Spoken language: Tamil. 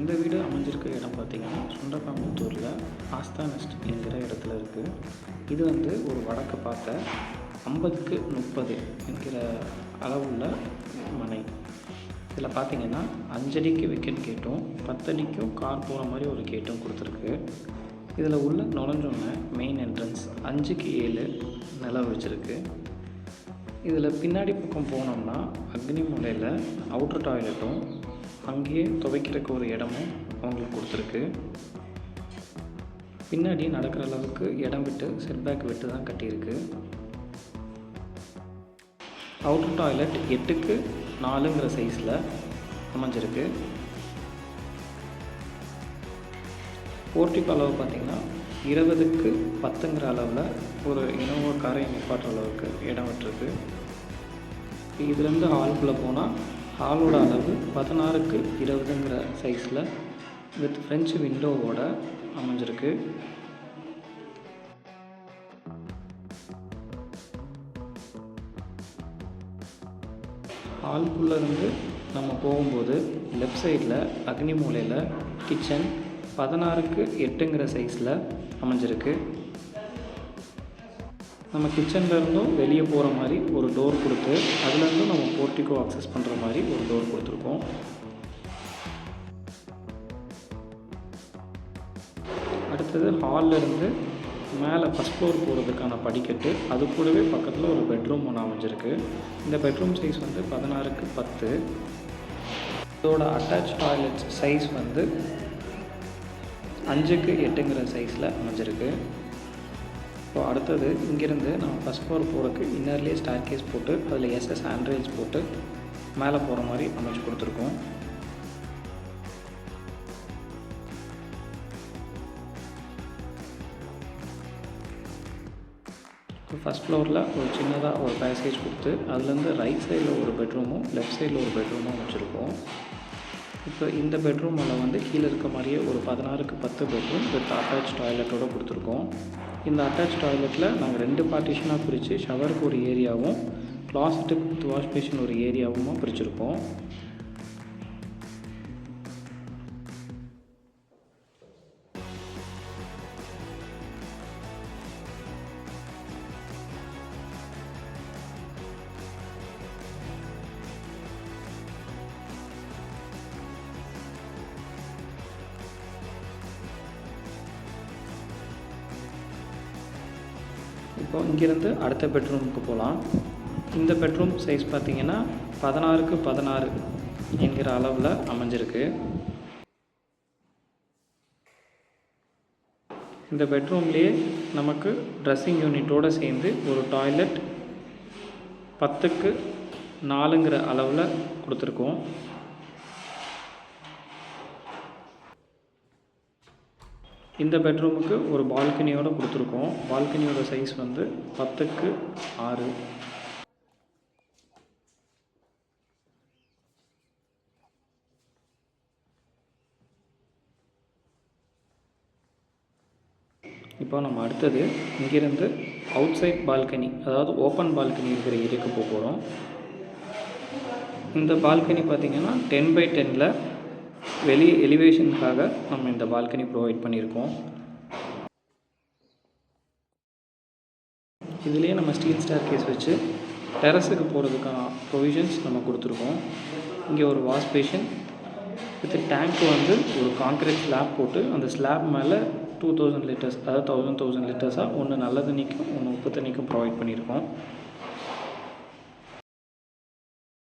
இந்த வீடு அமைஞ்சிருக்க இடம் பார்த்திங்கன்னா சுண்டக்காமுத்தூரில் ஆஸ்தா நெஸ்ட் என்கிற இடத்துல இருக்குது. இது ஒரு வடக்கு பார்த்த 50க்கு 30 என்கிற அளவுள்ள மனை. இதில் பார்த்திங்கன்னா 5 அடிக்கு விக்கெட் கேட்டும் 10 அடிக்கும் கார் போகிற மாதிரி ஒரு கேட்டும் கொடுத்துருக்கு. இதில் உள்ள நுழைஞ்சோன்னே மெயின் என்ட்ரன்ஸ் 5க்கு 7 நிலம் வச்சுருக்கு. இதில் பின்னாடி பக்கம் போனோம்னா அக்னி மூலையில் அவுட்டர் டாய்லெட்டும் அங்கேயே துவைக்கிறதுக்கு ஒரு இடமும் அவங்களுக்கு கொடுத்துருக்கு. பின்னாடி நடக்கிற அளவுக்கு இடம் விட்டு செட்பேக் விட்டு தான் கட்டியிருக்கு. அவுட்டர் டாய்லெட் 8க்கு 4ங்கிற சைஸில் அமைஞ்சிருக்கு. போர்ட்டிக் அளவு பார்த்திங்கன்னா 20க்கு 10ங்கிற அளவில் ஒரு இனோவா காரை நிப்பாட்டுற அளவுக்கு இடம் விட்டுருக்கு. இதுலேருந்து ஹால்குள்ளே போனால் ஹாலோட அளவு 16க்கு 20ங்கிற சைஸில் வித் ஃப்ரெஞ்சு விண்டோவோட அமைஞ்சிருக்கு. ஹால்குள்ளே இருந்து நம்ம போகும்போது லெஃப்ட் சைடில் அக்னி மூலையில் கிச்சன் 16க்கு 8ங்கிற சைஸில் அமைஞ்சிருக்கு. நம்ம கிச்சன்லேருந்தும் வெளியே போகிற மாதிரி ஒரு டோர் கொடுத்து அதுலேருந்தும் நம்ம போர்ட்டிக்கோ அக்சஸ் பண்ணுற மாதிரி ஒரு டோர் கொடுத்துருக்கோம். அடுத்தது ஹாலில் இருந்து மேலே ஃபஸ்ட் ஃப்ளோர் போகிறதுக்கான படிக்கட்டு, அது கூடவே பக்கத்தில் ஒரு பெட்ரூம் ஒன்று அமைஞ்சிருக்கு. இந்த பெட்ரூம் சைஸ் 16க்கு 10. இதோட அட்டாச் டாய்லெட் சைஸ் 5க்கு 8ங்கிற சைஸில் அமைஞ்சிருக்கு. இப்போ அடுத்தது இங்கேருந்து நம்ம ஃபஸ்ட் ஃப்ளோர் போகிறதுக்கு இன்னர்லேயே ஸ்டார் கேஸ் போட்டு அதில் எஸ்எஸ் ஹேண்ட்ரெயில்ஸ் போட்டு மேலே போகிற மாதிரி அமைச்சு கொடுத்துருக்கோம். ஃபஸ்ட் ஃப்ளோரில் ஒரு சின்னதாக ஒரு பேசேஜ் கொடுத்து அதுலேருந்து ரைட் சைடில் ஒரு பெட்ரூமும் லெஃப்ட் சைடில் ஒரு பெட்ரூமும் வச்சுருக்கோம். இப்போ இந்த பெட்ரூமில் கீழே இருக்க மாதிரியே ஒரு 16க்கு 10 பெட்ரூம் வித் அட்டாச் டாய்லெட்டோடு கொடுத்துருக்கோம். இந்த அட்டாச் டாய்லெட்டில் நாங்கள் 2 பார்ட்டிஷனாக பிரித்து ஷவருக்கு ஒரு ஏரியாவும் கிளாஸட்டுக்கு வித் வாஷ் பேஷன் ஒரு ஏரியாவும் பிரிச்சுருக்கோம். இப்போ இங்கேருந்து அடுத்த பெட்ரூமுக்கு போகலாம். இந்த பெட்ரூம் சைஸ் பார்த்திங்கன்னா 16க்கு 16 என்கிற அளவில் அமைஞ்சிருக்கு. இந்த பெட்ரூம்லேயே நமக்கு ட்ரெஸ்ஸிங் யூனிட்டோடு சேர்ந்து ஒரு டாய்லெட் 10க்கு 4ங்கிற அளவில் கொடுத்துருக்கோம். இந்த பெட்ரூமுக்கு ஒரு பால்கனியோடு கொடுத்துருக்கோம். பால்கனியோட சைஸ் 10க்கு 6. இப்போ நம்ம அடுத்தது இங்கேருந்து அவுட் சைட் பால்கனி, அதாவது ஓப்பன் பால்கனி இருக்கிற ஏரியாவுக்கு போக போகிறோம். இந்த பால்கனி பார்த்திங்கன்னா 10x10ல் வெளியே எலிவேஷனுக்காக நம்ம இந்த பால்கனி ப்ரொவைட் பண்ணியிருக்கோம். இதுலேயே நம்ம ஸ்டீல் ஸ்டார் கேஸ் வச்சு டெரஸுக்கு போகிறதுக்கான ப்ரொவிஷன்ஸ் நம்ம கொடுத்துருக்கோம். இங்கே ஒரு வாஷ் பேஷன் வித் டேங்க்கு ஒரு கான்க்ரீட் ஸ்லாப் போட்டு அந்த ஸ்லாப் மேலே 2000 லிட்டர்ஸ், அதாவது 1000 லிட்டர்ஸாக ஒன்று நல்ல தண்ணிக்கும் ஒன்று உப்பு தண்ணிக்கும் ப்ரொவைட் பண்ணியிருக்கோம்.